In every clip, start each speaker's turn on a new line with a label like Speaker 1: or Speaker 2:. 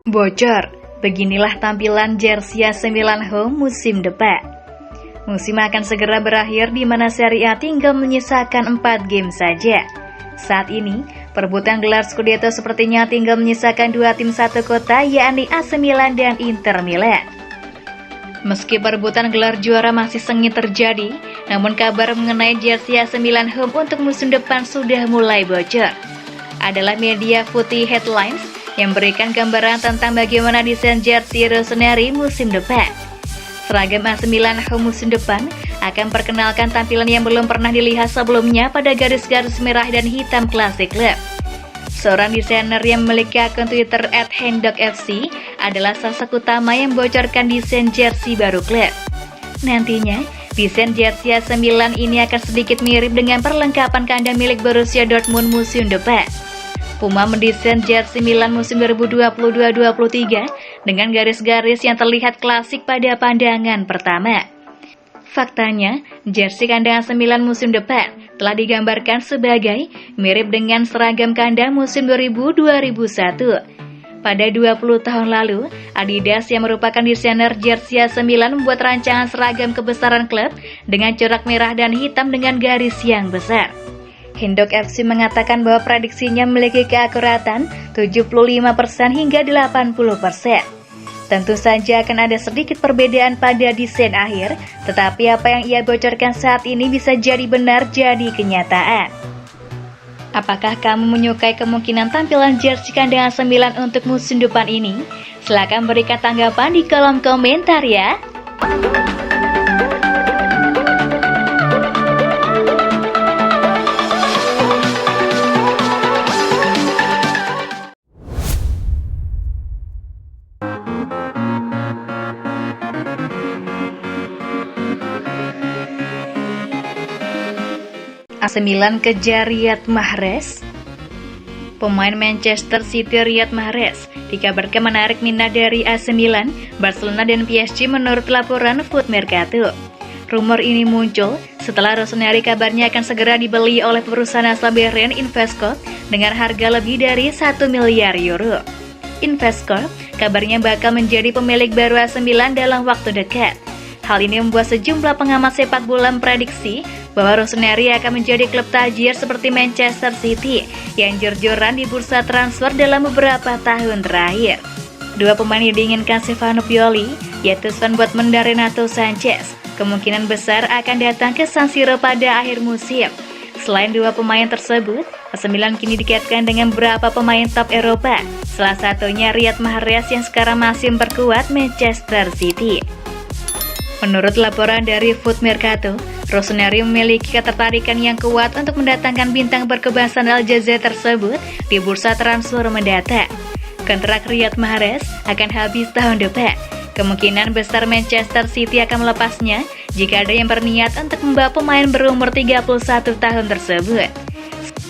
Speaker 1: Bocor, beginilah tampilan jersey AC Milan home musim depan. Musim akan segera berakhir di mana Serie A tinggal menyisakan 4 game saja. Saat ini, perebutan gelar Scudetto sepertinya tinggal menyisakan 2 tim satu kota, yakni AC Milan dan Inter Milan. Meski perebutan gelar juara masih sengit terjadi, namun kabar mengenai jersey AC Milan home untuk musim depan sudah mulai bocor. Adalah media Footy Headlines yang memberikan gambaran tentang bagaimana desain jersey Rossoneri musim depan. Seragam AC Milan home musim depan akan perkenalkan tampilan yang belum pernah dilihat sebelumnya pada garis-garis merah dan hitam klasik klub. Seorang desainer yang memiliki akun Twitter @hendokfc adalah sosok utama yang membocorkan desain jersey baru klub. Nantinya, desain jersey AC Milan ini akan sedikit mirip dengan perlengkapan kandang milik Borussia Dortmund musim depan. Puma mendesain jersey Milan musim 2022-23 dengan garis-garis yang terlihat klasik pada pandangan pertama. Faktanya, jersey kandang AC Milan musim depan telah digambarkan sebagai mirip dengan seragam kandang musim 2000-2001. Pada 20 tahun lalu, Adidas yang merupakan desainer jersey AC Milan membuat rancangan seragam kebesaran klub dengan corak merah dan hitam dengan garis yang besar. Hendokfc mengatakan bahwa prediksinya memiliki keakuratan 75% hingga 80%. Tentu saja akan ada sedikit perbedaan pada desain akhir, tetapi apa yang ia bocorkan saat ini bisa jadi benar jadi kenyataan. Apakah kamu menyukai kemungkinan tampilan jersey kandang AC Milan untuk musim depan ini? Silahkan berikan tanggapan di kolom komentar ya. AC Milan kejar Riyad Mahrez. Pemain Manchester City Riyad Mahrez dikabarkan menarik minat dari AC Milan, Barcelona dan PSG menurut laporan Foot Mercato. Rumor ini muncul setelah Rossoneri kabarnya akan segera dibeli oleh perusahaan asal Bahrain Investcorp dengan harga lebih dari 1 miliar euro. Investcorp kabarnya bakal menjadi pemilik baru AC Milan dalam waktu dekat. Hal ini membuat sejumlah pengamat sepak bola memprediksi bahwa Rossoneri akan menjadi klub tajir seperti Manchester City yang jor-joran di bursa transfer dalam beberapa tahun terakhir. Dua pemain yang diinginkan Stefano Pioli, yaitu Sven Botman dan Renato Sanchez, kemungkinan besar akan datang ke San Siro pada akhir musim. Selain dua pemain tersebut, AC Milan kini dikaitkan dengan beberapa pemain top Eropa, salah satunya Riyad Mahrez yang sekarang masih memperkuat Manchester City. Menurut laporan dari Foot Mercato, Rossoneri memiliki ketertarikan yang kuat untuk mendatangkan bintang berkebangsaan Aljazair tersebut di bursa transfer mendatang. Kontrak Riyad Mahrez akan habis tahun depan. Kemungkinan besar Manchester City akan melepasnya jika ada yang berniat untuk membawa pemain berumur 31 tahun tersebut.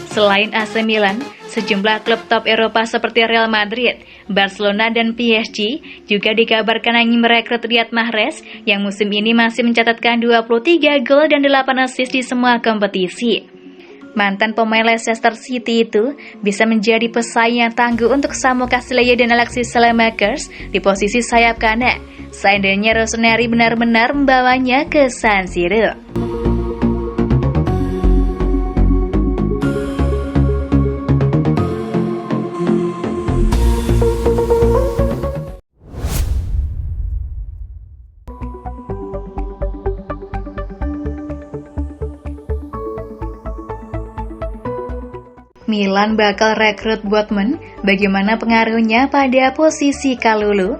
Speaker 1: Selain AC Milan, sejumlah klub top Eropa seperti Real Madrid, Barcelona, dan PSG juga dikabarkan ingin merekrut Riyad Mahrez yang musim ini masih mencatatkan 23 gol dan 8 assist di semua kompetisi. Mantan pemain Leicester City itu bisa menjadi pesaing yang tangguh untuk Samu Castillejo dan Alexis Saelemaekers di posisi sayap kanan, seandainya Rossoneri benar-benar membawanya ke San Siro. Milan bakal rekrut Botman, bagaimana pengaruhnya pada posisi Kalulu?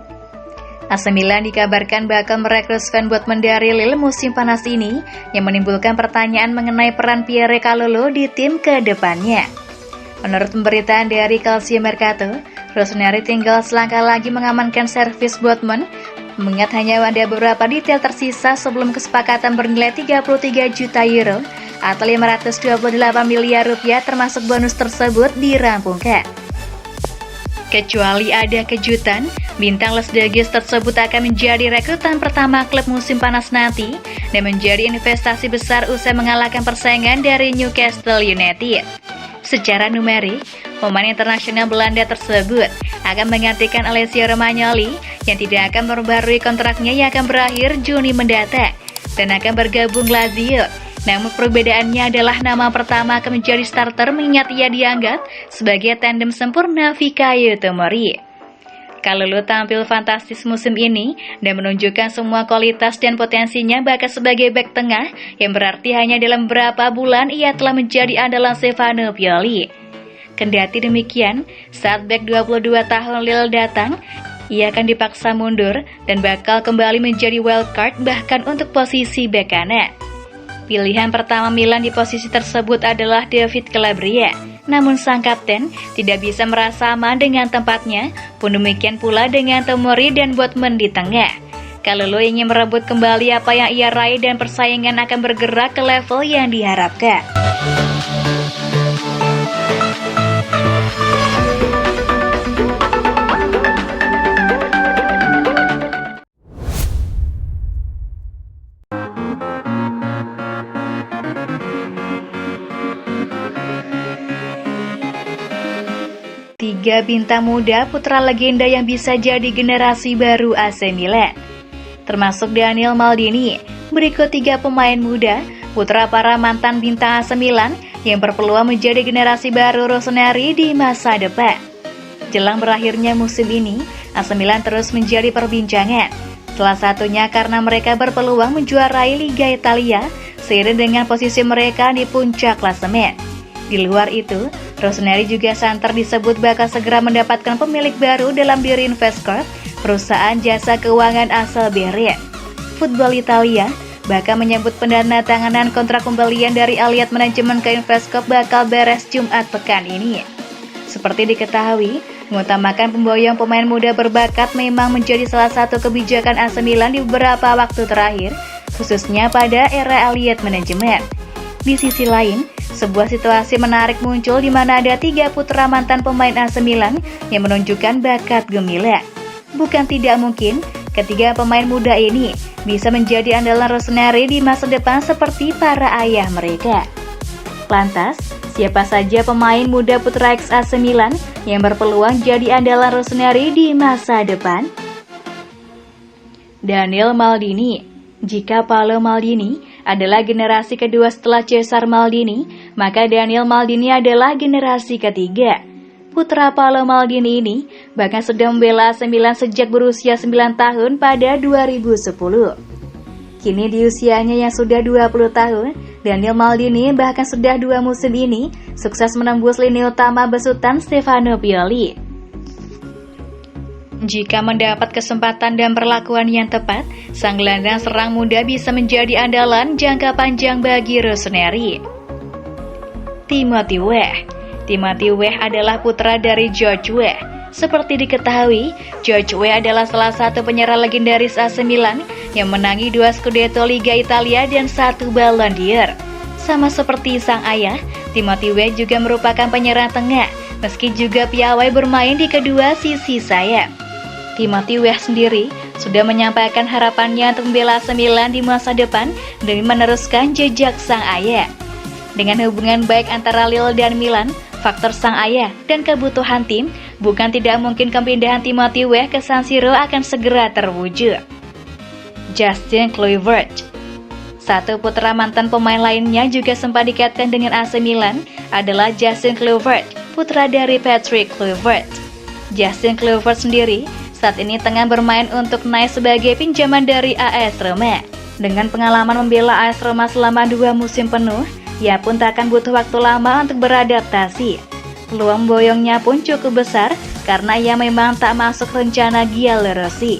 Speaker 1: AC Milan dikabarkan bakal merekrut Sven Botman dari Lille musim panas ini, yang menimbulkan pertanyaan mengenai peran Pierre Kalulu di tim ke depannya. Menurut pemberitaan dari Calcio Mercato, Rossoneri tinggal selangkah lagi mengamankan servis Botman, mengingat hanya ada beberapa detail tersisa sebelum kesepakatan bernilai 33 juta euro atau 528 miliar rupiah termasuk bonus tersebut dirampungkan. Kecuali ada kejutan, bintang Les Degges tersebut akan menjadi rekrutan pertama klub musim panas nanti dan menjadi investasi besar usai mengalahkan persaingan dari Newcastle United. Secara numerik, pemain internasional Belanda tersebut akan menggantikan Alessio Romagnoli yang tidak akan memperbarui kontraknya yang akan berakhir Juni mendatang dan akan bergabung Lazio. Namun perbedaannya adalah nama pertama akan menjadi starter mengingat ia dianggap sebagai tandem sempurna Fikayo Tomori. Kalulu tampil fantastis musim ini dan menunjukkan semua kualitas dan potensinya bahkan sebagai bek tengah yang berarti hanya dalam beberapa bulan ia telah menjadi andalan Stefano Pioli. Kendati demikian, saat bek 22 tahun Lille datang, ia akan dipaksa mundur dan bakal kembali menjadi wildcard bahkan untuk posisi bek kanan. Pilihan pertama Milan di posisi tersebut adalah David Calabria. Namun sang kapten tidak bisa merasa aman dengan tempatnya, pun demikian pula dengan Tomori dan Botman di tengah. Kalulu ingin merebut kembali apa yang ia raih dan persaingan akan bergerak ke level yang diharapkan. Tiga bintang muda putra legenda yang bisa jadi generasi baru AC Milan, termasuk Daniel Maldini. Berikut tiga pemain muda putra para mantan bintang AC Milan yang berpeluang menjadi generasi baru Rossoneri di masa depan. Jelang berakhirnya musim ini, AC Milan terus menjadi perbincangan. Salah satunya karena mereka berpeluang menjuarai Liga Italia seiring dengan posisi mereka di puncak klasemen. Di luar itu, Rossoneri juga santer disebut bakal segera mendapatkan pemilik baru dalam diri Investcorp, perusahaan jasa keuangan asal Berin. Football Italia bahkan menyebut pendandatanganan kontrak pembelian dari Allianz Manajemen ke Investcorp bakal beres Jumat pekan ini. Seperti diketahui, mengutamakan pemboyong pemain muda berbakat memang menjadi salah satu kebijakan AC Milan di beberapa waktu terakhir, khususnya pada era Allianz Manajemen. Di sisi lain, sebuah situasi menarik muncul di mana ada tiga putra mantan pemain AC Milan yang menunjukkan bakat gemilang. Bukan tidak mungkin ketiga pemain muda ini bisa menjadi andalan Rossoneri di masa depan seperti para ayah mereka. Lantas, siapa saja pemain muda putra ex AC Milan yang berpeluang jadi andalan Rossoneri di masa depan? Daniel Maldini. Jika Paolo Maldini adalah generasi kedua setelah Cesar Maldini, maka Daniel Maldini adalah generasi ketiga. Putra Paolo Maldini ini bahkan sudah membela AC Milan sejak berusia 9 tahun pada 2010. Kini di usianya yang sudah 20 tahun, Daniel Maldini bahkan sudah 2 musim ini sukses menembus lini utama besutan Stefano Pioli. Jika mendapat kesempatan dan perlakuan yang tepat, sang gelandang serang muda bisa menjadi andalan jangka panjang bagi Rossoneri. Timothy Weah. Timothy Weah adalah putra dari George Weah. Seperti diketahui, George Weah adalah salah satu penyerang legendaris AC Milan yang menangi 2 Scudetto Liga Italia dan 1 Ballon d'Or. Sama seperti sang ayah, Timothy Weah juga merupakan penyerang tengah, meski juga piawai bermain di kedua sisi sayap. Timothy Weah sendiri sudah menyampaikan harapannya untuk membela AC Milan di masa depan demi meneruskan jejak sang ayah. Dengan hubungan baik antara Lille dan Milan, faktor sang ayah dan kebutuhan tim, bukan tidak mungkin kepindahan Timothy Weah ke San Siro akan segera terwujud. Justin Kluivert. Satu putra mantan pemain lainnya juga sempat dikaitkan dengan AC Milan adalah Justin Kluivert, putra dari Patrick Kluivert. Justin Kluivert sendiri saat ini tengah bermain untuk naik sebagai pinjaman dari AS Roma. Dengan pengalaman membela AS Roma selama 2 musim penuh, ia pun tak akan butuh waktu lama untuk beradaptasi. Peluang boyongnya pun cukup besar karena ia memang tak masuk rencana Giallorossi.